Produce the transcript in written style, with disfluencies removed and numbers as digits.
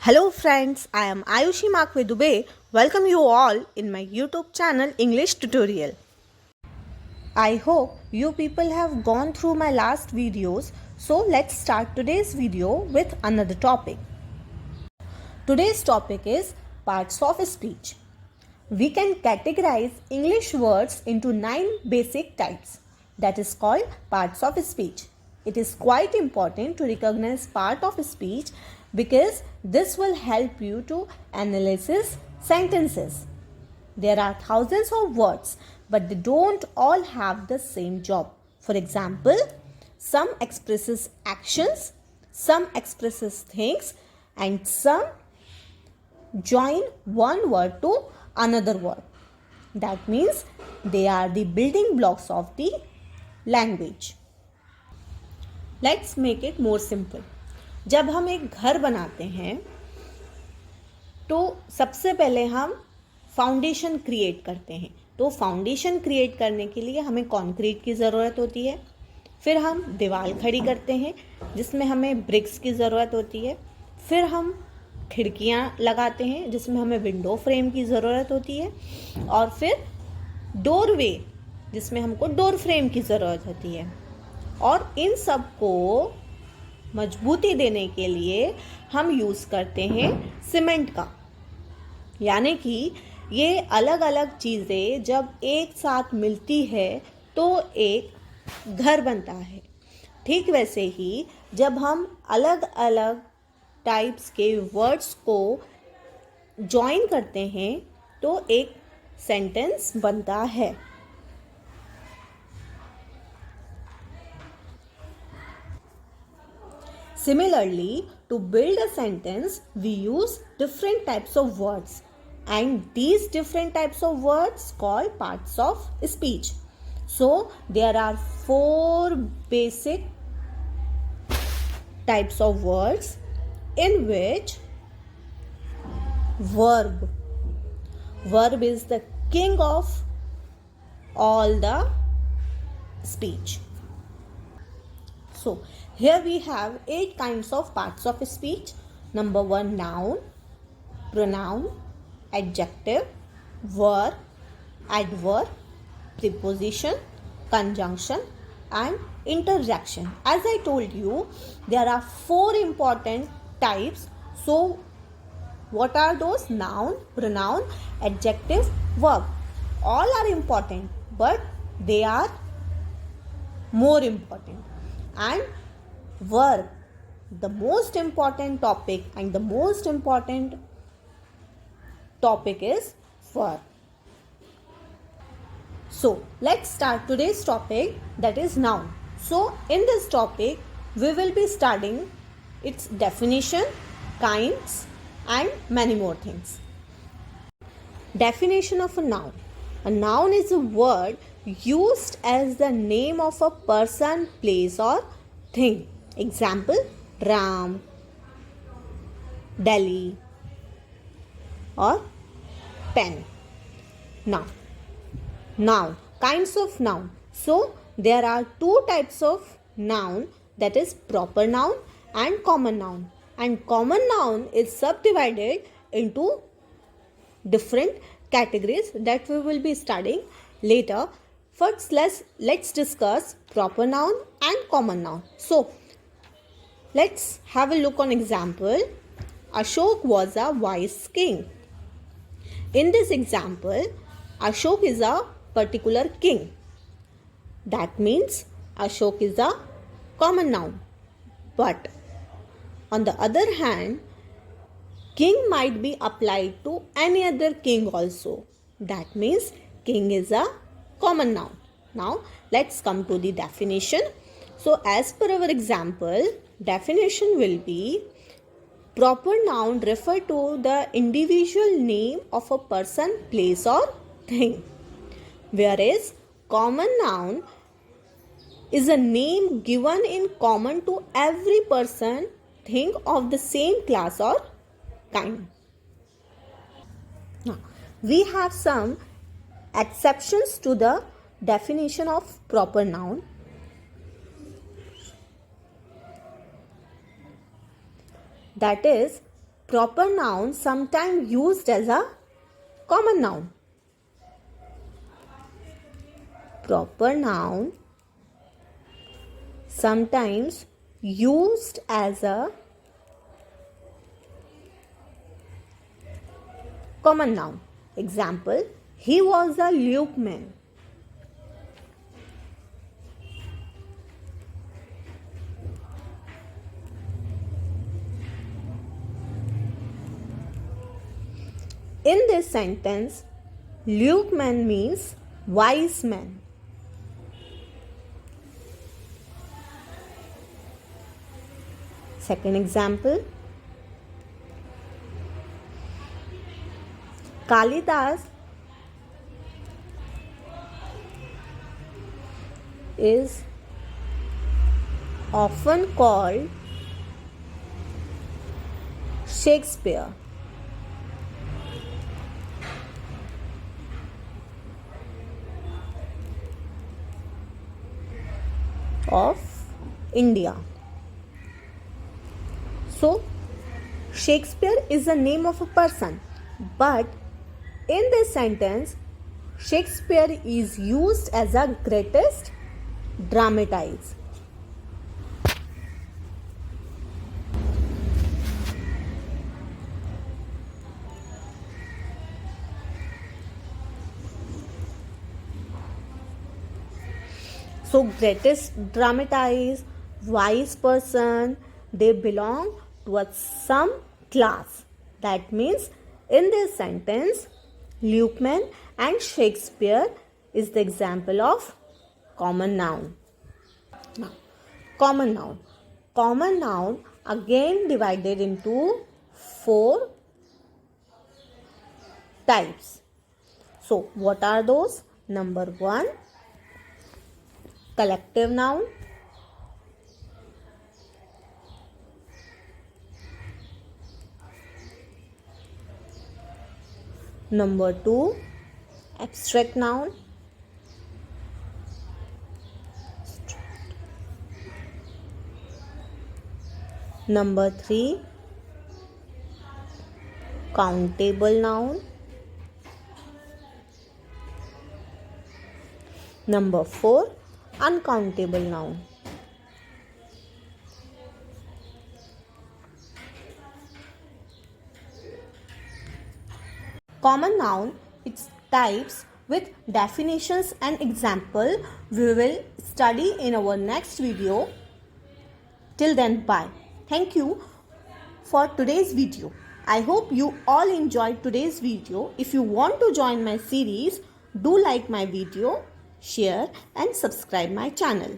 Hello friends, I am Ayushi Makwe Dubey. Welcome you all in my YouTube channel English tutorial. I hope you people have gone through my last videos, so let's start today's video with another topic. Today's topic is parts of speech. We can categorize English words into 9 basic types, that is called parts of speech. It is quite important to recognize part of speech because this will help you to analyze sentences. There are thousands of words, but they don't all have the same job. For example, some expresses actions, some expresses things, and some join one word to another word. That means they are the building blocks of the language. Let's make it more simple. जब हम एक घर बनाते हैं तो सबसे पहले हम फाउंडेशन क्रिएट करते हैं. तो फाउंडेशन क्रिएट करने के लिए हमें कंक्रीट की ज़रूरत होती है. फिर हम दीवार खड़ी करते हैं जिसमें हमें ब्रिक्स की ज़रूरत होती है. फिर हम खिड़कियां लगाते हैं जिसमें हमें विंडो फ्रेम की ज़रूरत होती है. और फिर डोरवे जिसमें हमको डोर फ्रेम की ज़रूरत होती है. और इन सब को मजबूती देने के लिए हम यूज़ करते हैं सीमेंट का. यानी कि ये अलग अलग चीज़ें जब एक साथ मिलती है तो एक घर बनता है. ठीक वैसे ही जब हम अलग अलग टाइप्स के वर्ड्स को जॉइन करते हैं तो एक सेंटेंस बनता है. Similarly, to build a sentence, we use different types of words, and these different types of words called parts of speech. So, there are 4 basic types of words in which verb is the king of all the speech. So, here we have 8 kinds of parts of speech. Number 1, noun, pronoun, adjective, verb, adverb, preposition, conjunction, and interjection. As I told you, there are 4 important types. So, what are those? Noun, pronoun, adjective, verb. All are important, but they are more important. And verb, the most important topic, and the most important topic is verb. So let's start today's topic, that is noun. So in this topic we will be studying its definition, kinds, and many more things. Definition of a noun. A noun is a word used as the name of a person, place, or thing. Example, Ram, Delhi, or pen. Noun. Kinds of noun. So, there are 2 types of noun, that is proper noun and common noun. And common noun is subdivided into different categories that we will be studying later. First, let's discuss proper noun and common noun. So, let's have a look on example. Ashok was a wise king. In this example, Ashok is a particular king. That means Ashok is a common noun. But on the other hand, king might be applied to any other king also. That means king is a common noun. Now let's come to the definition. So as per our example, definition will be proper noun refer to the individual name of a person, place, or thing. Whereas common noun is a name given in common to every person, thing of the same class or kind. Now, we have some exceptions to the definition of proper noun. That is, proper noun sometimes used as a common noun? Proper noun sometimes used as a common noun. Example, he was a Luke man. In this sentence, Luke man means wise man. Second example, Kalidas is often called Shakespeare of India. So, Shakespeare is the name of a person, but in this sentence, Shakespeare is used as a greatest dramatist. So, greatest dramatist, wise person, they belong to some class. That means in this sentence, Luke man and Shakespeare is the example of common noun. Now, common noun. Common noun again divided into 4 types. So, what are those? Number 1, collective noun. Number 2, abstract noun. Number 3, countable noun. Number 4, uncountable noun. Common noun, its types with definitions and example we will study in our next video. Till then, bye. Thank you for today's video. I hope you all enjoyed today's video. If you want to join my series, do like my video, share and subscribe my channel.